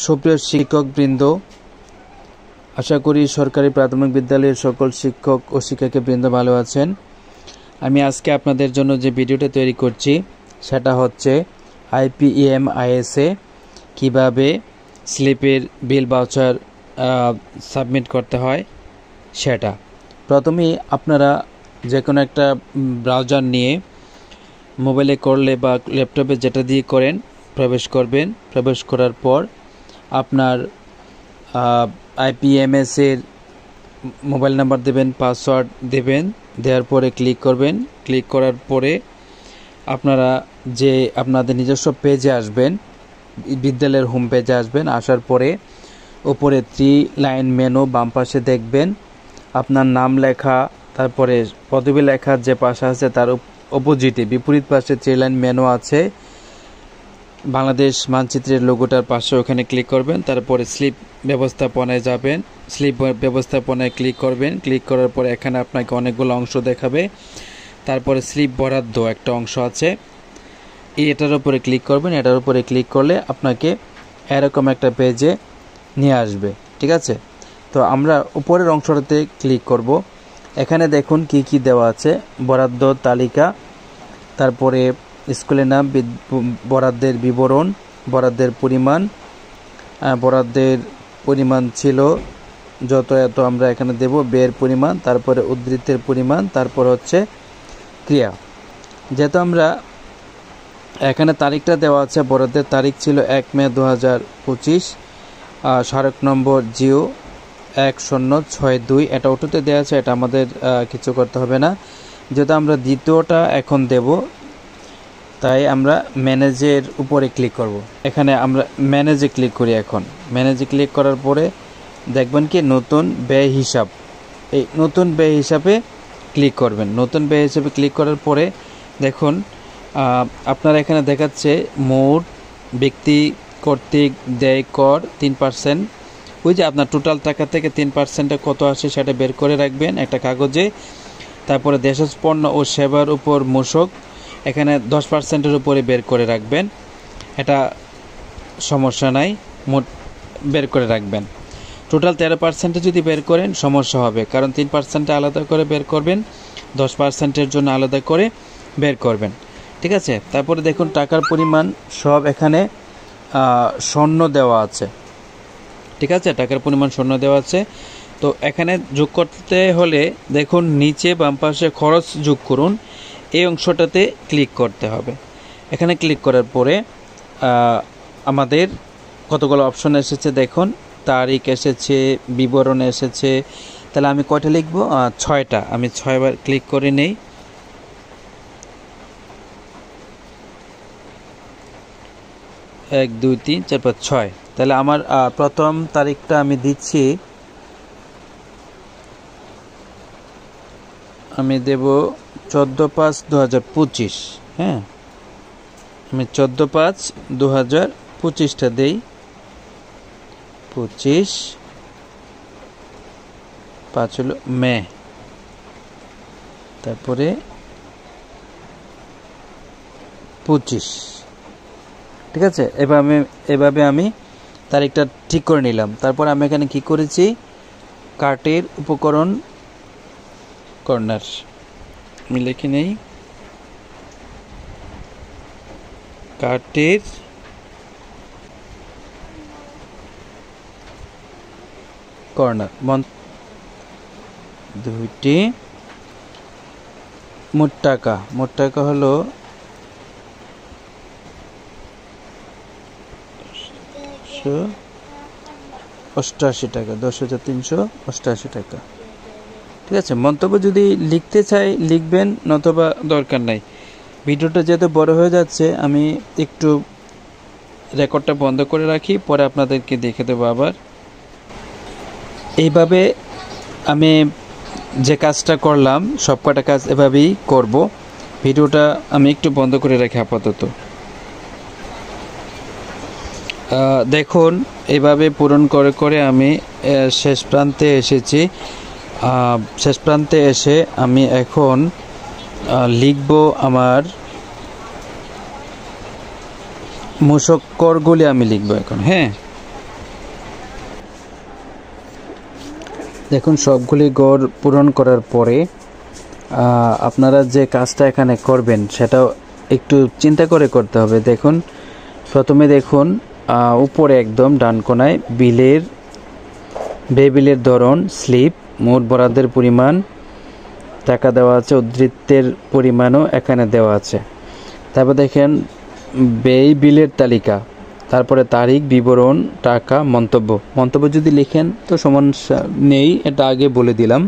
সুপ্রিয় শিক্ষকবৃন্দ, আশা করি সরকারি প্রাথমিক বিদ্যালয়ের সকল শিক্ষক ও শিক্ষিকাবৃন্দ ভালো আছেন। আমি আজকে আপনাদের জন্য যে ভিডিওটা তৈরি করছি সেটা হচ্ছে IPEM-ISA কিভাবে স্লিপের বিল ভাউচার সাবমিট করতে হয় সেটা। প্রথমেই আপনারা যে কোনো একটা ব্রাউজার নিয়ে মোবাইলে করলে বা ল্যাপটপে যেটা দিয়ে করেন প্রবেশ করবেন। প্রবেশ করার পর আপনার IPMS এর মোবাইল নাম্বার দেবেন, পাসওয়ার্ড দেবেন, দেওয়ার পরে ক্লিক করবেন। ক্লিক করার পরে আপনারা যে আপনাদের নিজস্ব পেজে আসবেন, বিদ্যালয়ের হোম পেজে আসবেন। আসার পরে উপরে 3 লাইন মেনু বাম পাশে দেখবেন আপনার নাম লেখা, তারপরে পদবি লেখার যে পাশে আছে তার অপোজিটে বিপরীত পাশে 3 লাইন মেনু আছে বাংলাদেশ মানচিত্রের লোগোটার পাশে, ওখানে ক্লিক করবেন। তারপরে স্লিপ ব্যবস্থাপনায় যাবেন, স্লিপ ব্যবস্থাপনায় ক্লিক করবেন। ক্লিক করার পরে এখানে আপনাকে অনেকগুলো অংশ দেখাবে। তারপরে স্লিপ বরাদ্দ একটা অংশ আছে, এটার উপরে ক্লিক করবেন। এটার উপরে ক্লিক করলে আপনাকে এরকম একটা পেজে নিয়ে আসবে, ঠিক আছে। তো আমরা উপরের অংশটাতে ক্লিক করব। এখানে দেখুন কি কি দেওয়া আছে, বরাদ্দ তালিকা, তারপরে স্কুলের নাম, বরাদ্দের বিবরণ, বরাদ্দের পরিমাণ ছিল যত এত আমরা এখানে দেব, ব্যয়ের পরিমাণ, তারপরে উদ্ধৃতের পরিমাণ, তারপর হচ্ছে ক্রিয়া। যেহেতু আমরা এখানে তারিখটা দেওয়া আছে, বরাদ্দের তারিখ ছিল 1 মে 2025, স্মারক নম্বর জিও 1062, এটা অটোতে দেওয়া আছে, এটা আমাদের কিছু করতে হবে না। যেহেতু আমরা দ্বিতীয়টা এখন দেব, তাই আমরা ম্যানেজের উপরে ক্লিক করব। এখানে আমরা ম্যানেজে ক্লিক করি। এখন ম্যানেজে ক্লিক করার পরে দেখবেন কি নতুন ব্যয় হিসাব, এই নতুন ব্যয় হিসাবে ক্লিক করবেন। নতুন ব্যয় হিসাবে ক্লিক করার পরে দেখুন আপনার এখানে দেখাচ্ছে মোট ব্যক্তি কর্তৃক দেয় কর 3%। ওই যে আপনার টোটাল টাকা থেকে 3%-এ কত আসে সেটা বের করে রাখবেন একটা কাগজে। তারপরে দেশজ পণ্য ও সেবার উপর মূসক এখানে 10%-এর উপরে বের করে রাখবেন, এটা সমস্যা নাই, মোট বের করে রাখবেন। টোটাল 13%-এ যদি বের করেন সমস্যা হবে, কারণ 3%-এ আলাদা করে বের করবেন, 10%-এর জন্য আলাদা করে বের করবেন, ঠিক আছে। তারপরে দেখুন টাকার পরিমাণ সব এখানে শূন্য দেওয়া আছে, ঠিক আছে, টাকার পরিমাণ শূন্য দেওয়া আছে। তো এখানে যোগ করতে হলে দেখুন নিচে বাম পাশে খরচ যোগ করুন, এই অংশটাতে ক্লিক করতে হবে। এখানে ক্লিক করার পরে আমাদের কতগুলো অপশন এসেছে দেখুন, তারিখ এসেছে, বিবরণ এসেছে। তাহলে আমি কয়টা লিখব? 6টা। আমি 6 বার ক্লিক করে নেই। এক, 2, 3, 4, 5, 6। তাহলে আমার প্রথম তারিখটা আমি দিচ্ছি, আমি দেব 14/5/2025। হ্যাঁ, আমি 14/5/2025টা দেই। 25/5 হলো মে, তারপরে 25, ঠিক আছে। এভাবে আমি তারিখটা ঠিক করে নিলাম। তারপর আমি এখানে কি করেছি, কার্টের উপকরণ কর্নার আমি লিখে নেই, কার্টের কর্নার 2টি। মোট টাকা হলো 10,388 টাকা, 10,388 টাকা, ঠিক আছে। মন্তব্য যদি লিখতে চাই লিখবেন, নতুবা দরকার নাই। ভিডিওটা যেহেতু বড় হয়ে যাচ্ছে, আমি একটু রেকর্ডটা বন্ধ করে রাখি, পরে আপনাদেরকে দেখে দেবো আবার। এইভাবে আমি যে কাজটা করলাম সবকটা কাজ এভাবেই করব। ভিডিওটা আমি একটু বন্ধ করে রাখি আপাতত। দেখুন এইভাবে পূরণ করে করে আমি শেষ প্রান্তে এসেছি। শেষ প্রান্তে এসে আমি এখন লিখব আমার মূসক করগুলি আমি লিখব এখন। হ্যাঁ, দেখুন সবগুলি গড় পূরণ করার পরে আপনারা যে কাজটা এখানে করবেন সেটাও একটু চিন্তা করে করতে হবে। দেখুন প্রথমে দেখুন উপরে একদম ডান কোনায় বিলের ধরন, স্লিপ, মোট বরাদ্দের পরিমাণ, টাকা দেওয়া আছে, উদ্ধৃতের পরিমাণও এখানে দেওয়া আছে। তারপর দেখেন বিলের তালিকা, তারপরে তারিখ, বিবরণ, টাকা, মন্তব্য যদি লিখেন তো সমস্যা নেই, এটা আগে বলে দিলাম।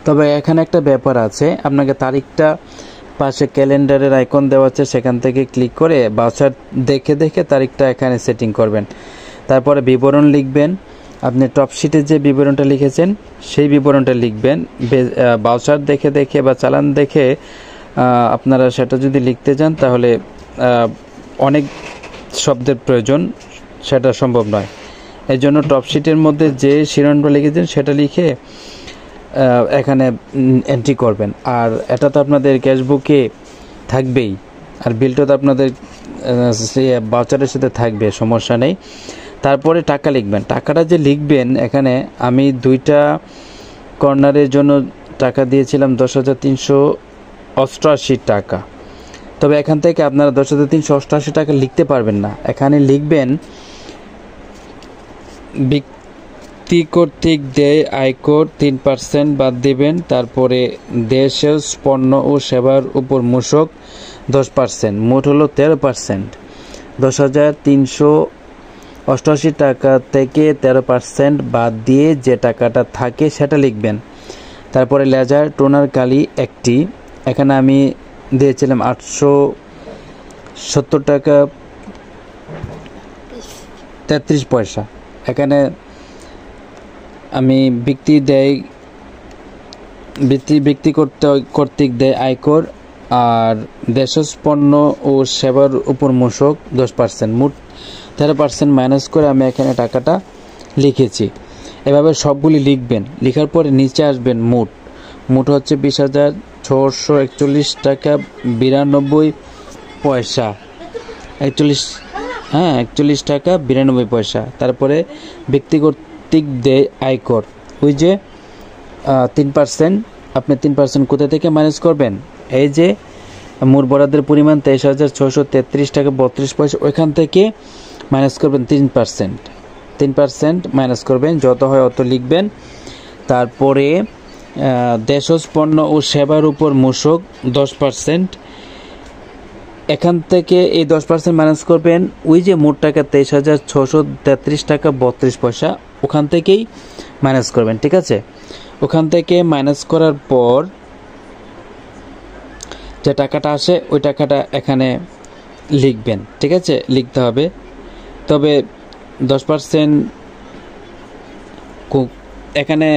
তবে এখানে একটা ব্যাপার আছে, আপনাকে তারিখটা পাশে ক্যালেন্ডারের আইকন দেওয়া আছে, সেখান থেকে ক্লিক করে বাউচার দেখে তারিখটা এখানে সেটিং করবেন। তারপরে বিবরণ লিখবেন, আপনি টপ শিটে যে বিবরণটা লিখেছেন সেই বিবরণটা লিখবেন। বাউচার দেখে বা চালান দেখে আপনারা সেটা যদি লিখতে যান তাহলে অনেক শব্দের প্রয়োজন, সেটা সম্ভব নয়। এই জন্য টপ শিটের মধ্যে যে শিরোনামটা লিখেছেন সেটা লিখে এখানে এন্ট্রি করবেন। আর এটা তো আপনাদের ক্যাশবুকে থাকবেই, আর বিলটা তো আপনাদের বাউচারের সাথে থাকবে, সমস্যা নেই। তারপরে টাকা লিখবেন। টাকাটা যে লিখবেন, এখানে আমি 2টা কর্নারের জন্য টাকা দিয়েছিলাম 10,388 টাকা। তবে এখান থেকে আপনারা 10,388 টাকা লিখতে পারবেন না, এখানে লিখবেন ব্যক্তি কর্তৃক দেয় আয়কর 3% বাদ দেবেন। তারপরে দেশের পণ্য ও সেবার উপর মূসক 10%, মোট হলো 13%। 10,388 টাকা থেকে 13% বাদ দিয়ে যে টাকাটা থাকে সেটা লিখবেন। তারপরে লেজার টোনার কালি একটি, এখানে আমি দিয়েছিলাম 870 টাকা 33 পয়সা। এখানে আমি ব্যক্তি কর্তৃক দেয় আয়কর আর দেশজ পণ্য ও সেবার উপর মূসক 10%, মোট 13% মাইনাস করে আমি এখানে টাকাটা লিখেছি। এভাবে সবগুলি লিখবেন। লেখার পরে নিচে আসবেন মোট হচ্ছে 20,641 টাকা 92 পয়সা, 41 টাকা 92 পয়সা। তারপরে ব্যক্তি কর্তৃক দেয় আয়কর, ওই যে 3%, আপনি 3% কোথা থেকে মাইনাস করবেন? এই যে মোট বরাদ্দের পরিমাণ 23,633 টাকা 32 পয়সা, ওইখান থেকে মাইনাস করবেন 3% মাইনাস করবেন, যত হয় অত লিখবেন। তারপরে দেশজ পণ্য ও সেবার উপর মূসক 10%, এখান থেকে এই 10% মাইনাস করবেন। ওই যে মোট টাকা 23,633 টাকা 32 পয়সা, ওখান থেকেই মাইনাস করবেন, ঠিক আছে? ওখান থেকে মাইনাস করার পর যে টাকাটা আসে ওই টাকাটা এখানে লিখবেন, ঠিক আছে? লিখতে হবে। তবে 10% এখানে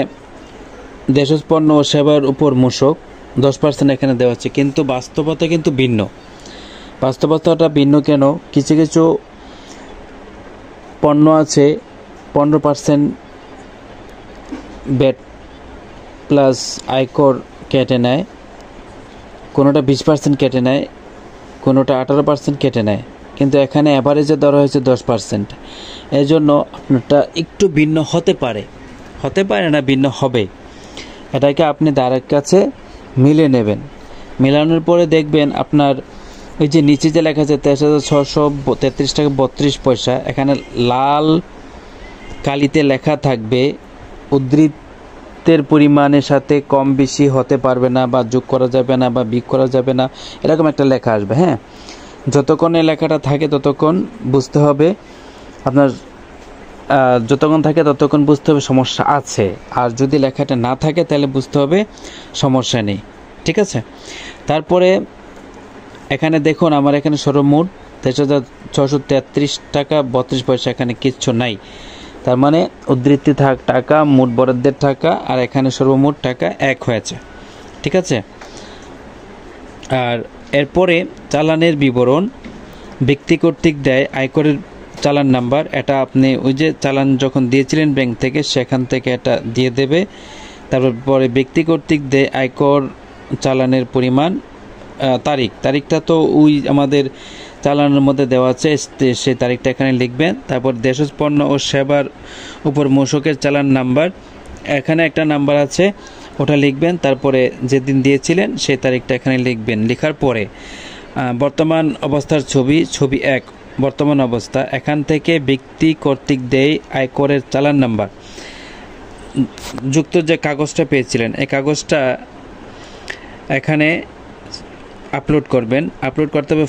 দেশজ পণ্য ও সেবার উপর মূসক 10% এখানে দেওয়া হচ্ছে, কিন্তু বাস্তবতা কিন্তু ভিন্ন। বাস্তবতাটা ভিন্ন কেন? কিছু কিছু পণ্য আছে 15% ব্যাট প্লাস আয়কর কেটে নেয়, কোনোটা 20% কেটে নেয়, কোনোটা 18% কেটে নেয়, কিন্তু এখানে অ্যাভারেজে ধরা হয়েছে 10%। এই জন্য আপনারটা একটু ভিন্ন হতে পারে না, ভিন্ন হবে। এটাকে আপনি দ্বারের কাছে মিলে নেবেন। মেলানোর পরে দেখবেন আপনার ওই যে নিচে যে লেখা আছে 23,633 টাকা 32 পয়সা, এখানে লাল কালিতে লেখা থাকবে উদ্ধৃতের পরিমাণের সাথে কম বেশি হতে পারবে না, বা যোগ করা যাবে না, বা বিয়োগ করা যাবে না, এরকম একটা লেখা আসবে। হ্যাঁ, যতক্ষণ এই লেখাটা থাকে ততক্ষণ বুঝতে হবে আপনার, যতক্ষণ থাকে ততক্ষণ বুঝতে হবে সমস্যা আছে, আর যদি লেখাটা না থাকে তাহলে বুঝতে হবে সমস্যা নেই, ঠিক আছে? তারপরে এখানে দেখুন আমার এখানে সর্বমোট 23,633 টাকা 32 পয়সা, এখানে কিচ্ছু নাই। তার মানে উদ্ধৃতি টাকা, মোট বরাদ্দের টাকা আর এখানে সর্বমোট টাকা এক হয়েছে, ঠিক আছে? আর এরপরে চালানের বিবরণ, ব্যক্তি কর্তৃক দেয় আয়করের চালান নাম্বার, এটা আপনি ওই যে চালান যখন দিয়েছিলেন ব্যাংক থেকে সেখান থেকে এটা দিয়ে দেবে। তারপরে ব্যক্তি কর্তৃক দেয় আয়কর চালানের পরিমাণ, তারিখটা তো ওই আমাদের চালানের মধ্যে দেওয়া আছে, সেই তারিখটা এখানে লিখবেন। তারপর দেশজ পণ্য ও সেবার উপর মূসকের চালান নাম্বার, এখানে একটা নাম্বার আছে, ওটা লিখবেন। তারপরে যেদিন দিয়েছিলেন সেই তারিখটা এখানে লিখবেন। লেখার পরে বর্তমান অবস্থার ছবি 1 বর্তমান অবস্থা, এখান থেকে ব্যক্তি কর্তৃক দেয় আয়করের চালান নাম্বার যুক্ত যে কাগজটা পেয়েছিলেন, এই কাগজটা এখানে আপলোড করবেন। আপলোড করতে হবে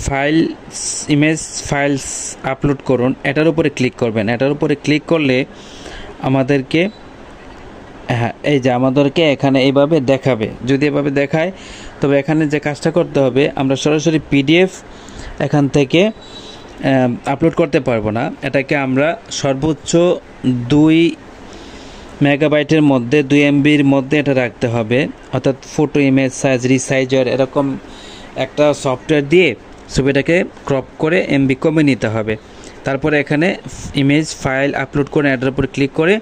ইমেজ ফাইলস আপলোড করুন, এটার উপরে ক্লিক করবেন। এটার উপরে ক্লিক করলে আমাদেরকে এই যে আমাদেরকে এখানে এইভাবে দেখাবে। যদি এভাবে দেখায় তবে এখানে যে কাজটা করতে হবে, আমরা সরাসরি পিডিএফ এখান থেকে আপলোড করতে পারবো না। এটাকে আমরা সর্বোচ্চ 2 মেগাবাইটের মধ্যে 2 MBর মধ্যে এটা রাখতে হবে, অর্থাৎ ফটো ইমেজ সাইজ রিসাইজার এরকম একটা সফটওয়্যার দিয়ে ছবিটাকে ক্রপ করে MB কমে নিতে হবে। তারপরে এখানে ইমেজ ফাইল আপলোড করে এটার উপর ক্লিক করে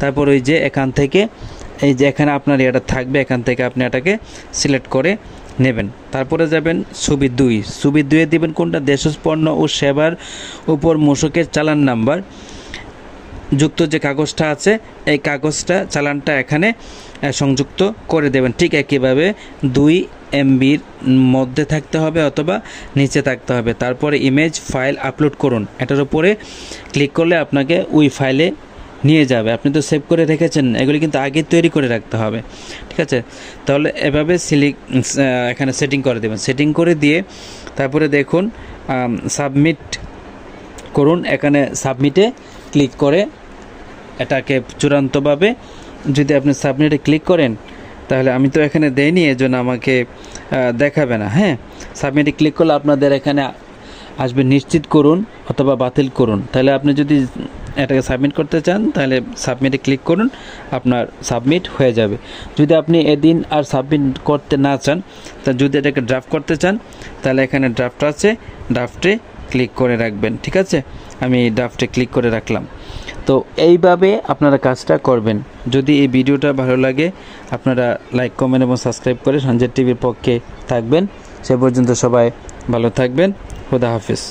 তারপর ওই যে এখান থেকে এই যে এখানে আপনার এটা থাকবে, এখান থেকে আপনি এটাকে সিলেক্ট করে নেবেন। তারপরে যাবেন ছবি 2 দিবেন কোনটা, দেশজ পণ্য ও সেবার উপর মূসকের চালান নাম্বার যুক্ত যে কাগজটা আছে এই কাগজটা চালানটা এখানে সংযুক্ত করে দেবেন। ঠিক একইভাবে 2 MBর মধ্যে থাকতে হবে অথবা নিচে থাকতে হবে। তারপরে ইমেজ ফাইল আপলোড করুন, এটার উপরে ক্লিক করলে আপনাকে ওই ফাইলে নিয়ে যাবে। আপনি তো সেভ করে রেখেছেন, এগুলি কিন্তু আগে তৈরি করে রাখতে হবে, ঠিক আছে। তাহলে এভাবে এখানে সেটিং করে দেবেন। সেটিং করে দিয়ে তারপরে দেখুন সাবমিট করুন। এখানে সাবমিটে ক্লিক করে এটাকে চূড়ান্তভাবে যদি আপনি সাবমিটে ক্লিক করেন, তাহলে আমি তো এখানে দেইনি, এজন্য আমাকে দেখাবে না। হ্যাঁ, সাবমিটে ক্লিক করলে আপনাদের এখানে আসবে নিশ্চিত করুন অথবা বাতিল করুন। তাহলে আপনি যদি এটাকে সাবমিট করতে চান তাহলে সাবমিটে ক্লিক করুন, আপনার সাবমিট হয়ে যাবে। যদি আপনি এদিন আর সাবমিট করতে না চান, তা যদি এটাকে ড্রাফট করতে চান তাহলে এখানে ড্রাফট আছে, ড্রাফটে ক্লিক করে রাখবেন, ঠিক আছে। আমি ড্রাফটে ক্লিক করে রাখলাম। তো এইভাবে আপনারা কাজটা করবেন। যদি এই ভিডিওটা ভালো লাগে আপনারা লাইক কমেন্ট এবং সাবস্ক্রাইব করে সঞ্জয় টিভির পক্ষে থাকবেন। সে পর্যন্ত সবাই ভালো থাকবেন। খোদা হাফেজ।